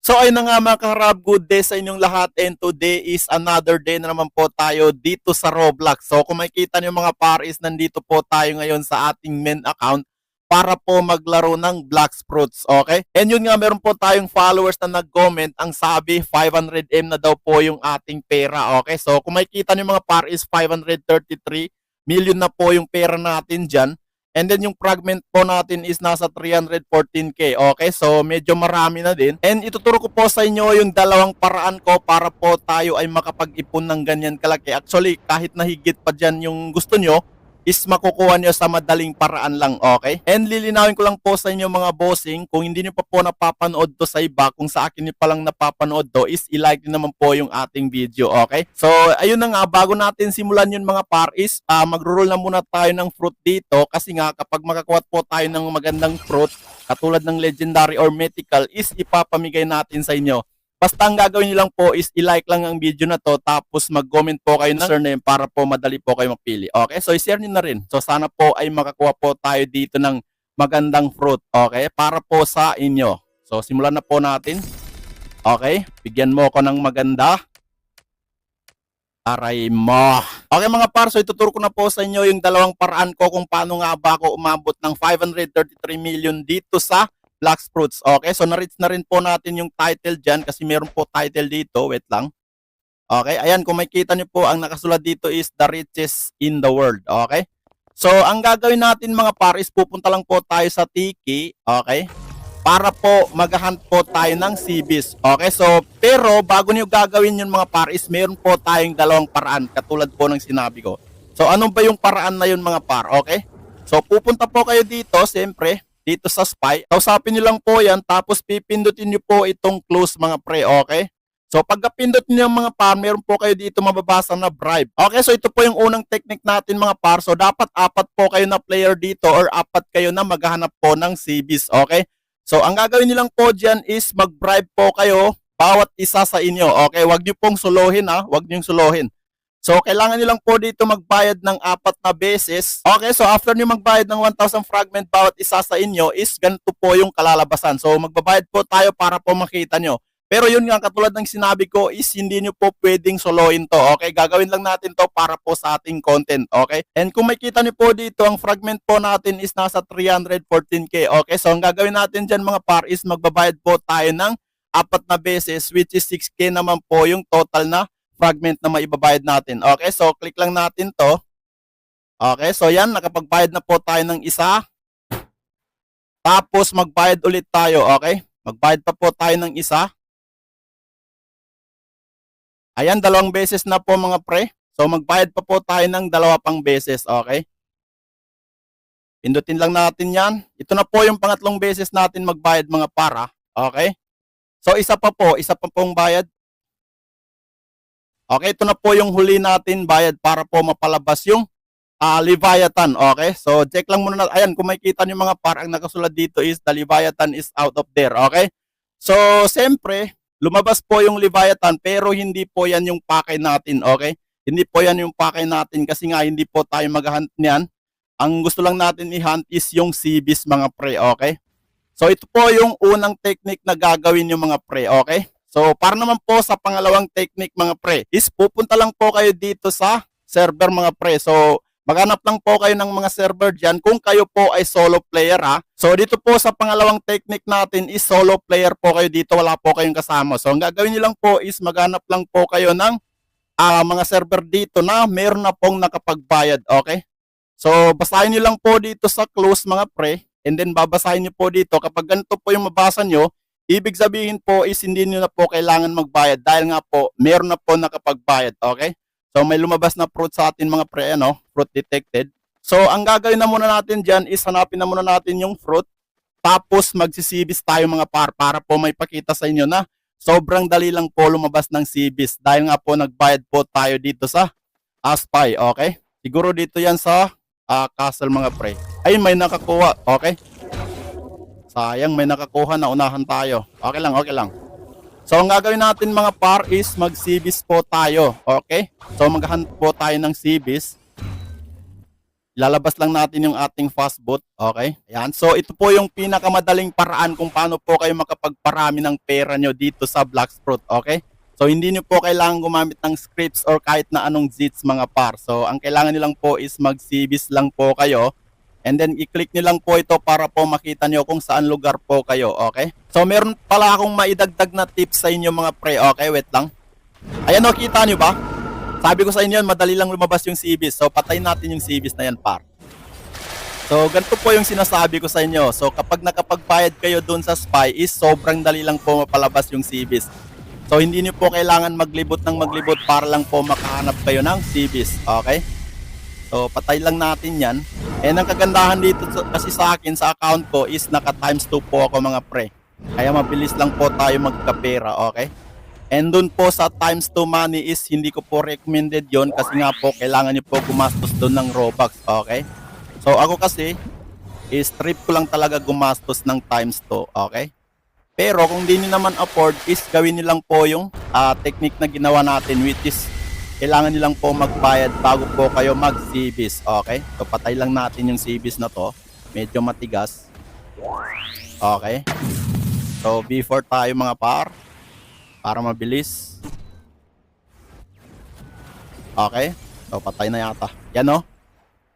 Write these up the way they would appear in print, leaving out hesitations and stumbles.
So ayun na nga mga kaharap, good day sa inyong lahat, and today is another day na naman po tayo dito sa Roblox. So kung makikita niyo mga paris, nandito po tayo ngayon sa ating main account para po maglaro ng Blox Fruits, okay? And yun nga, meron po tayong followers na nag-comment, ang sabi 500M na daw po yung ating pera, okay? So kung makikita niyo mga paris, 533 million na po yung pera natin dyan. And then yung fragment po natin is nasa 314k. Okay, so medyo marami na din. And ituturo ko po sa inyo yung dalawang paraan ko para po tayo ay makapag-ipon ng ganyan kalaki. Actually, kahit nahigit pa dyan yung gusto nyo, is makukuha nyo sa madaling paraan lang, okay? And lilinawin ko lang po sa inyo mga bossing, kung hindi nyo pa po napapanood to sa iba, kung sa akin nyo pa lang napapanood to, is i-like nyo naman po yung ating video, okay? So, ayun na nga, bago natin simulan yun mga paris, magro-roll na muna tayo ng fruit dito, kasi nga kapag makakuha po tayo ng magandang fruit, katulad ng legendary or mythical, is ipapamigay natin sa inyo. Basta ang gagawin nyo lang po is i-like lang ang video na to, tapos mag-comment po kayo ng username para po madali po kayo mapili. Okay, so i-share nyo na rin. So sana po ay makakuha po tayo dito ng magandang fruit. Okay, para po sa inyo. So simulan na po natin. Okay, bigyan mo ako ng maganda. Aray mo. Okay mga par, so ituturo ko na po sa inyo yung dalawang paraan ko kung paano nga ba ako umabot ng 533 million dito sa Blox Fruits. Okay, so na-reach na rin po natin yung title dyan kasi meron po title dito. Wait lang. Okay, ayan, kung makikita nyo po, ang nakasulat dito is the richest in the world. Okay, so ang gagawin natin mga paris, pupunta lang po tayo sa Tiki. Okay, para po maghahunt po tayo ng CBs. Okay, so pero bago nyo gagawin yun mga paris, meron po tayong dalawang paraan katulad po ng sinabi ko. So ano ba yung paraan na yun mga par? Okay, so pupunta po kayo dito, siyempre dito sa spy, kausapin nyo lang po yan, tapos pipindutin nyo po itong close mga pre, okay? So pagka-pindot nyo mga par, meron po kayo dito mababasa na bribe. Okay, so ito po yung unang technique natin mga par. So dapat apat po kayo na player dito or apat kayo na maghahanap po ng CBs, okay? So ang gagawin nyo lang po dyan is mag-bribe po kayo bawat isa sa inyo, okay? Huwag nyo pong suluhin ha, huwag nyo suluhin. So, kailangan nyo lang po dito magbayad ng 4 na beses. Okay, so after nyo magbayad ng 1,000 fragment bawat isa sa inyo is ganito po yung kalalabasan. So, magbabayad po tayo para po makita nyo. Pero yun nga, katulad ng sinabi ko is hindi nyo po pwedeng soloin to. Okay, gagawin lang natin to para po sa ating content. Okay, and kung makita nyo po dito, ang fragment po natin is nasa 314k. Okay, so ang gagawin natin dyan mga par is magbabayad po tayo ng 4 na beses, which is 6k naman po yung total na fragment na maibabayad natin. Okay, so click lang natin to. Okay, so yan, nakapagbayad na po tayo ng isa. Tapos magbayad ulit tayo, okay? Magbayad pa po tayo ng isa. Ayan, 2 beses na po mga pre. So magbayad pa po tayo ng 2 pang beses, okay? Pindutin lang natin yan. Ito na po yung pangatlong beses natin magbayad mga para, okay? So isa pa pong bayad. Okay, ito na po yung huli natin bayad para po mapalabas yung Leviathan. Okay, so check lang muna natin. Ayan, kung makikita nyo mga par, ang nakasulat dito is the Leviathan is out of there. Okay, so siyempre, lumabas po yung Leviathan pero hindi po yan yung pakay natin. Okay, hindi po yan yung pakay natin kasi nga hindi po tayo mag-hunt niyan. Ang gusto lang natin i-hunt is yung CBs mga pre. Okay, so ito po yung unang technique na gagawin yung mga pre. Okay, so para naman po sa pangalawang technique mga pre, is pupunta lang po kayo dito sa server mga pre. So maghanap lang po kayo ng mga server dyan kung kayo po ay solo player ha. So dito po sa pangalawang technique natin is solo player po kayo dito, wala po kayong kasama. So ang gagawin nyo lang po is maghanap lang po kayo ng mga server dito na meron na pong nakapagbayad. Okay, so basahin nyo lang po dito sa close mga pre, and then babasahin nyo po dito. Kapag ganito po yung mabasa nyo, ibig sabihin po is hindi nyo na po kailangan magbayad dahil nga po meron na po nakapagbayad. Okay, so may lumabas na fruit sa atin mga pre, ano, fruit detected. So ang gagawin na muna natin dyan is hanapin na muna natin yung fruit, tapos magsisibis tayo mga par para po may pakita sa inyo na sobrang dali lang po lumabas ng sibis dahil nga po nagbayad po tayo dito sa spy. Okay, siguro dito yan sa castle mga pre. Ay, may nakakuha. Okay, sayang, may nakakuha na, unahan tayo. Okay lang, okay lang. So ang gagawin natin mga par is mag-CBs po tayo. Okay, so maghahunt po tayo ng CBs. Lalabas lang natin yung ating fastbot. Okay? Ayan. So, ito po yung pinakamadaling paraan kung paano po kayo makapagparami ng pera nyo dito sa Blacksprout. Okay? So, hindi nyo po kailangan gumamit ng scripts or kahit na anong zits mga par. So, ang kailangan nyo lang po is mag-CBs lang po kayo. And then, i-click nyo lang po ito para po makita nyo kung saan lugar po kayo. Okay? So, meron pala akong maidagdag na tips sa inyo mga pre. Okay? Wait lang. Ayan o, kita nyo ba? Sabi ko sa inyo, madali lang lumabas yung CBs. So, patayin natin yung CBs na yan, par. So, ganito po yung sinasabi ko sa inyo. So, kapag nakapagbayad kayo dun sa SPY is sobrang dali lang po mapalabas yung CBs. So, hindi niyo po kailangan maglibot ng maglibot para lang po makahanap kayo ng CBs. Okay? So, patay lang natin yan. And ang kagandahan dito kasi sa akin, sa account ko is naka times 2 po ako mga pre. Kaya mabilis lang po tayo magkapera. Okay? And dun po sa times 2 money is hindi ko po recommended yon kasi nga po kailangan nyo po gumastos dun ng Robux. Okay? So ako kasi is trip ko lang talaga gumastos ng times 2. Okay? Pero kung di nyo naman afford is gawin nyo lang po yung technique na ginawa natin which is kailangan nyo lang po magbayad bago po kayo mag-CBs. Okay? So patay lang natin yung CBs na to. Medyo matigas. Okay? So before tayo mga par. Para mabilis. Okay. So, patay na yata. Yan o.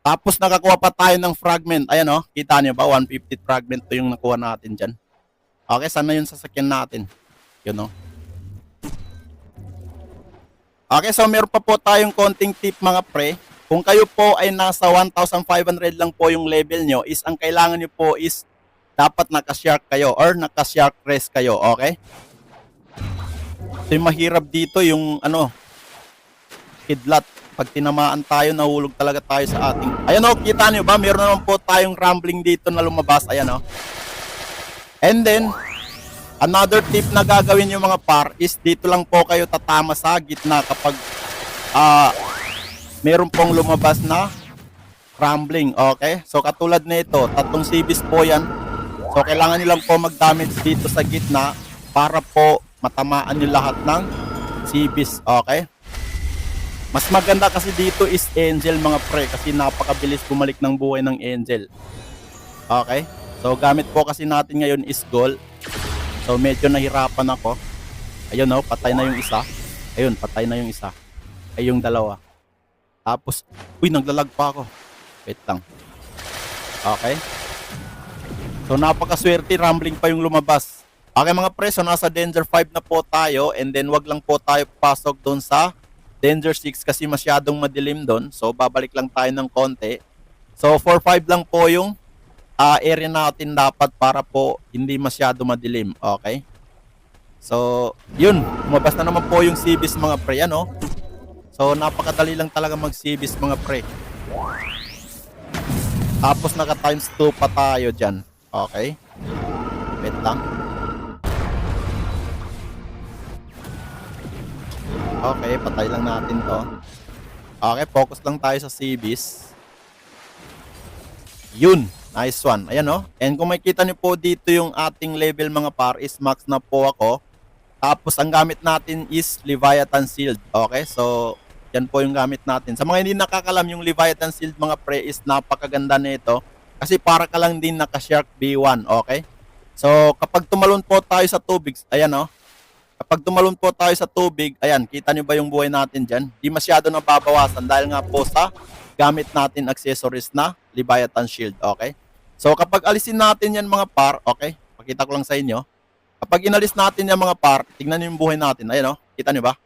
Tapos, nakakuha pa tayo ng fragment. Ayan o. Kita niyo ba? 150 fragment to yung nakuha natin dyan. Okay. Saan na yung sasakyan natin? Yun o. Okay. So, meron pa po tayong konting tip mga pre. Kung kayo po ay nasa 1,500 lang po yung level nyo, is ang kailangan nyo po is dapat naka-shark kayo or naka-shark rest kayo. Okay. So yung mahirap dito yung kidlat. Pag tinamaan tayo, nahulog talaga tayo sa ating. Ayan o, kita nyo ba? Meron naman po tayong rambling dito na lumabas. Ayan o. And then, another tip na gagawin yung mga par is dito lang po kayo tatama sa gitna kapag meron pong lumabas na rambling. Okay? So katulad nito, 3 CBs po yan. So kailangan nyo lang po mag-damage dito sa gitna para po matamaan nyo lahat ng CBs. Okay? Mas maganda kasi dito is Angel mga pre kasi napakabilis bumalik ng buhay ng Angel. Okay? So gamit po kasi natin ngayon is gold. So medyo nahirapan ako. Ayun o, patay na yung isa. Ayun, patay na yung isa. Ay yung dalawa. Tapos, uy, naglalag pa ako. Wait lang. Okay? So napakaswerte, rambling pa yung lumabas. Okay mga pre, so nasa Danger 5 na po tayo and then wag lang po tayo pasok doon sa Danger 6 kasi masyadong madilim doon. So babalik lang tayo ng konti. So 4-5 lang po yung area natin dapat para po hindi masyado madilim. Okay? So yun, lumabas na naman po yung CBs mga pre. Ano? So napakadali lang talaga mag-CBs mga pre. Tapos naka times 2 pa tayo dyan. Okay? Wait lang. Okay, patay lang natin to. Okay, focus lang tayo sa CBs. Yun, nice one. Ayan o. And kung makikita niyo po dito yung ating level mga par is max na po ako. Tapos ang gamit natin is Leviathan Shield. Okay, so yan po yung gamit natin. Sa mga hindi nakakalam yung Leviathan Shield mga pre is napakaganda nito. Kasi para ka lang din naka-Shark B1. Okay? So kapag tumalon po tayo sa tubig, ayan o. Kapag tumalon po tayo sa tubig, ayan, kita nyo ba yung buhay natin dyan? Di masyado nababawasan dahil nga po sa gamit natin accessories na Leviathan Shield, okay? So kapag alisin natin yan mga par, okay? Pakita ko lang sa inyo. Kapag inalis natin yan mga par, tingnan nyo yung buhay natin. Ayan o, kita nyo ba?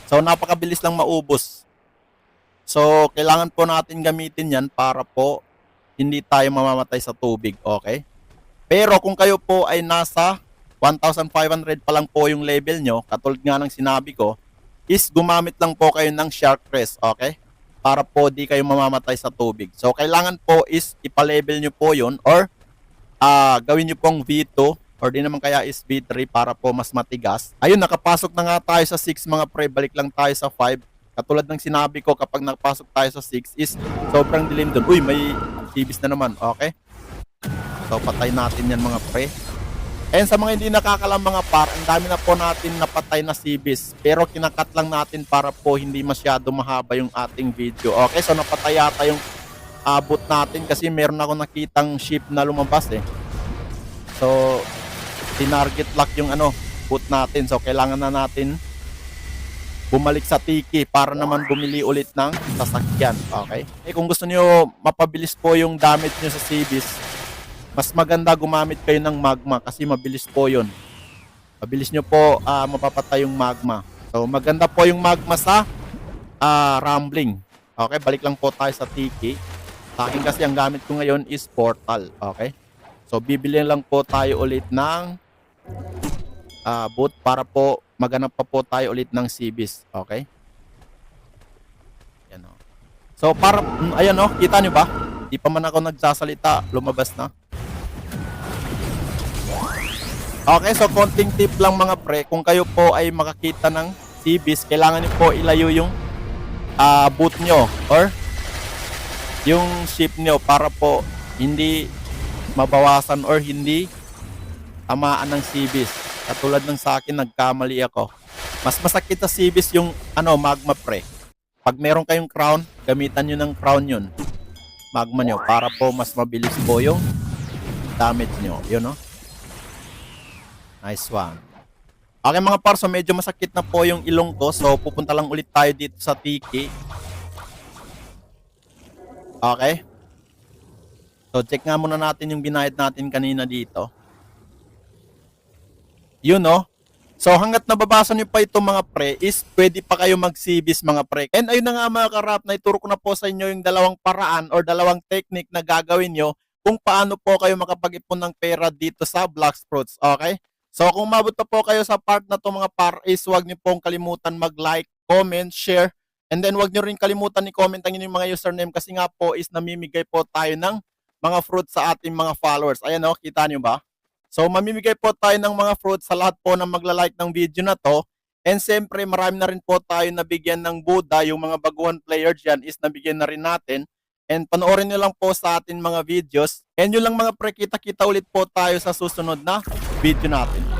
So napakabilis lang maubos. So kailangan po natin gamitin yan para po hindi tayo mamamatay sa tubig, okay? Pero kung kayo po ay nasa 1,500 pa lang po yung level nyo, katulad nga ng sinabi ko, is gumamit lang po kayo ng Shark Crest, okay? Para po di kayo mamamatay sa tubig. So, kailangan po is ipalevel nyo po yun or gawin nyo pong V2 or di naman kaya is V3 para po mas matigas. Ayun, nakapasok na nga tayo sa 6 mga pre, balik lang tayo sa 5. Katulad ng sinabi ko, kapag nakapasok tayo sa 6 is sobrang dilim doon. Uy, may CBs na naman, okay? So, patay natin yan mga pre. And sa mga hindi nakakalam mga par, ang dami na po natin napatay na CBs. Pero kinakat lang natin para po hindi masyado mahaba yung ating video. Okay, so napatay yata yung abot natin kasi meron ako nakitang ship na lumabas eh. So, tinarget lock yung boot natin. So, kailangan na natin bumalik sa Tiki para naman bumili ulit ng sasakyan. Okay? Kung gusto niyo mapabilis po yung damage niyo sa Seabees, mas maganda gumamit kayo ng magma kasi mabilis po yun. Mabilis nyo po mapapatay yung magma. So, maganda po yung magma sa rambling. Okay? Balik lang po tayo sa Tiki. Sa akin kasi ang gamit ko ngayon is portal. Okay? So, bibili lang po tayo ulit ng boot para po maganap pa po tayo ulit ng Seabees. Okay? Yan o. So, para, ayan o, kita nyo ba? Di pa man ako nagsasalita, lumabas na. Okay, so konting tip lang mga pre, kung kayo po ay makakita ng Seabees, kailangan nyo po ilayo yung boot nyo or yung ship nyo para po hindi mabawasan or hindi tamaan ng Seabees. Katulad ng sa akin, nagkamali ako. Mas masakit sa Seabees yung magma pre. Pag meron kayong crown, gamitan nyo ng crown yun. Magma nyo para po mas mabilis po yung damage nyo. Yun no? Nice one. Okay mga par, so medyo masakit na po yung ilong ko. So pupunta lang ulit tayo dito sa Tiki. Okay. So check nga muna natin yung binayad natin kanina dito. Yun no. So hanggat nababasa nyo pa ito mga pre, is pwede pa kayo mag-Seabees mga pre. And ayun na nga mga karap, na ituro ko na po sa inyo yung dalawang paraan or dalawang technique na gagawin nyo kung paano po kayo makapag-ipon ng pera dito sa Bloxfruits. Okay? So kung mabot na po kayo sa part na to mga par, is huwag nyo pong kalimutan mag-like, comment, share, and then huwag nyo rin kalimutan i-comment ang inyong mga username kasi nga po is namimigay po tayo ng mga fruits sa ating mga followers. Ayan o, kita nyo ba? So mamimigay po tayo ng mga fruits sa lahat po ng magla-like ng video na to. And siyempre marami na rin po tayo nabigyan ng Buddha, yung mga baguhan player dyan is nabigyan na rin natin. And panoorin nyo lang po sa atin mga videos. And yun lang mga pre, kita-kita ulit po tayo sa susunod na video natin.